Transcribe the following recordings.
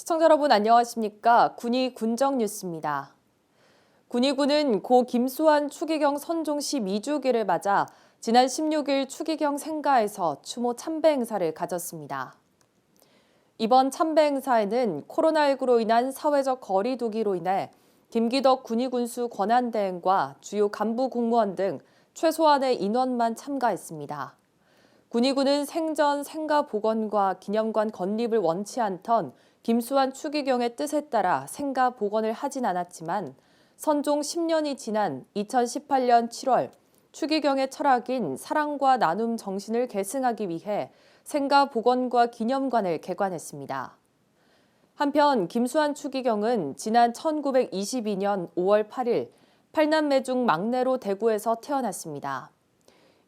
시청자 여러분 안녕하십니까? 군위 군정 뉴스입니다. 군위군은 고 김수환 추기경 선종 12주기를 맞아 지난 16일 추기경 생가에서 추모 참배 행사를 가졌습니다. 이번 참배 행사에는 코로나19로 인한 사회적 거리 두기로 인해 김기덕 군위군수 권한대행과 주요 간부 공무원 등 최소한의 인원만 참가했습니다. 군위군은 생전 생가 복원과 기념관 건립을 원치 않던 김수환 추기경의 뜻에 따라 생가 복원을 하진 않았지만 선종 10년이 지난 2018년 7월 추기경의 철학인 사랑과 나눔 정신을 계승하기 위해 생가 복원과 기념관을 개관했습니다. 한편 김수환 추기경은 지난 1922년 5월 8일 8남매 중 막내로 대구에서 태어났습니다.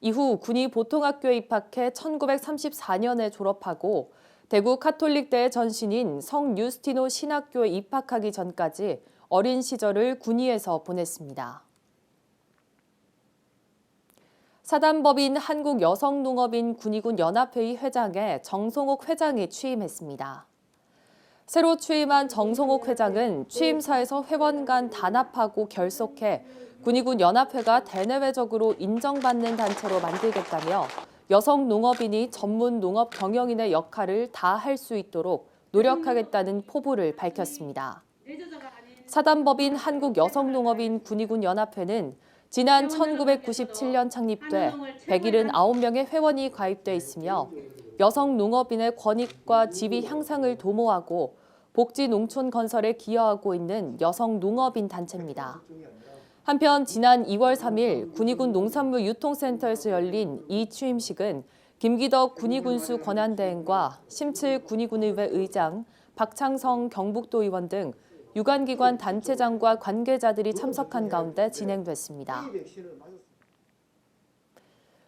이후 군위 보통학교에 입학해 1934년에 졸업하고 대구 카톨릭대의 전신인 성 유스티노 신학교에 입학하기 전까지 어린 시절을 군위에서 보냈습니다. 사단법인 한국여성농업인 군위군 연합회의 회장에 정성옥 회장이 취임했습니다. 새로 취임한 정성옥 회장은 취임사에서 회원 간 단합하고 결속해 군위군 연합회가 대내외적으로 인정받는 단체로 만들겠다며 여성 농업인이 전문 농업 경영인의 역할을 다 할 수 있도록 노력하겠다는 포부를 밝혔습니다. 사단법인 한국여성농업인 군위군 연합회는 지난 1997년 창립돼 179명의 회원이 가입돼 있으며 여성 농업인의 권익과 지위 향상을 도모하고 복지 농촌 건설에 기여하고 있는 여성 농업인 단체입니다. 한편 지난 2월 3일 군위군 농산물 유통센터에서 열린 이 취임식은 김기덕 군위군수 권한대행과 심칠 군위군의회 의장, 박창성 경북도 의원 등 유관기관 단체장과 관계자들이 참석한 가운데 진행됐습니다.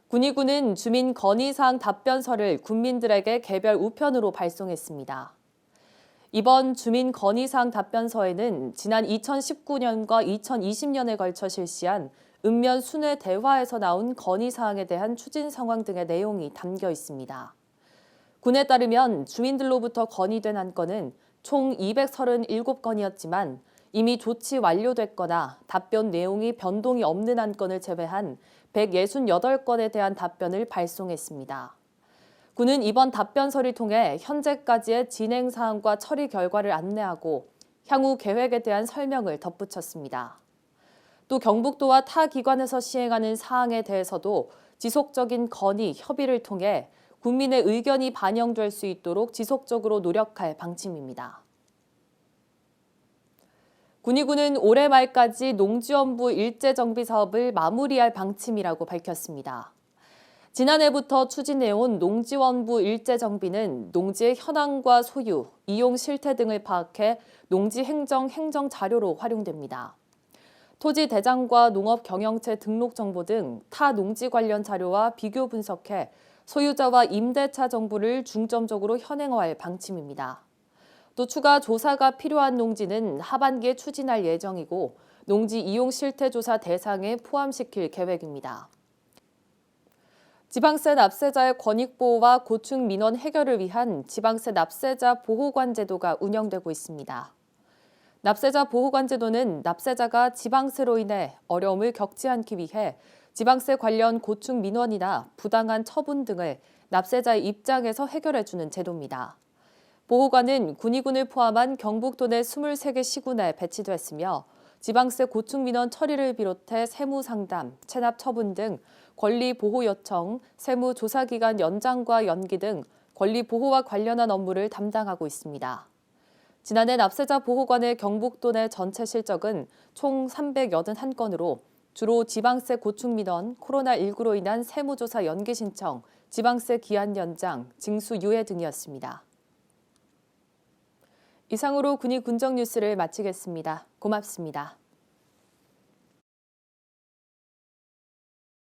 군위군은 주민 건의사항 답변서를 군민들에게 개별 우편으로 발송했습니다. 이번 주민 건의사항 답변서에는 지난 2019년과 2020년에 걸쳐 실시한 읍면 순회 대화에서 나온 건의사항에 대한 추진 상황 등의 내용이 담겨 있습니다. 군에 따르면 주민들로부터 건의된 안건은 총 237건이었지만 이미 조치 완료됐거나 답변 내용이 변동이 없는 안건을 제외한 168건에 대한 답변을 발송했습니다. 군은 이번 답변서를 통해 현재까지의 진행 사항과 처리 결과를 안내하고 향후 계획에 대한 설명을 덧붙였습니다. 또 경북도와 타 기관에서 시행하는 사항에 대해서도 지속적인 건의, 협의를 통해 국민의 의견이 반영될 수 있도록 지속적으로 노력할 방침입니다. 군위군은 올해 말까지 농지원부 일제정비 사업을 마무리할 방침이라고 밝혔습니다. 지난해부터 추진해온 농지원부 일제정비는 농지의 현황과 소유, 이용 실태 등을 파악해 농지행정 행정자료로 활용됩니다. 토지 대장과 농업 경영체 등록 정보 등 타 농지 관련 자료와 비교 분석해 소유자와 임대차 정보를 중점적으로 현행화할 방침입니다. 또 추가 조사가 필요한 농지는 하반기에 추진할 예정이고 농지 이용 실태 조사 대상에 포함시킬 계획입니다. 지방세 납세자의 권익 보호와 고충 민원 해결을 위한 지방세 납세자 보호관 제도가 운영되고 있습니다. 납세자 보호관 제도는 납세자가 지방세로 인해 어려움을 겪지 않기 위해 지방세 관련 고충 민원이나 부당한 처분 등을 납세자의 입장에서 해결해주는 제도입니다. 보호관은 군위군을 포함한 경북도 내 23개 시군에 배치됐으며 지방세 고충 민원 처리를 비롯해 세무 상담, 체납 처분 등 권리 보호 요청, 세무 조사 기간 연장과 연기 등 권리 보호와 관련한 업무를 담당하고 있습니다. 지난해 납세자 보호관의 경북도 내 전체 실적은 총 381건으로 주로 지방세 고충 민원, 코로나19로 인한 세무조사 연기 신청, 지방세 기한 연장, 징수 유예 등이었습니다. 이상으로 군위 군정 뉴스를 마치겠습니다. 고맙습니다.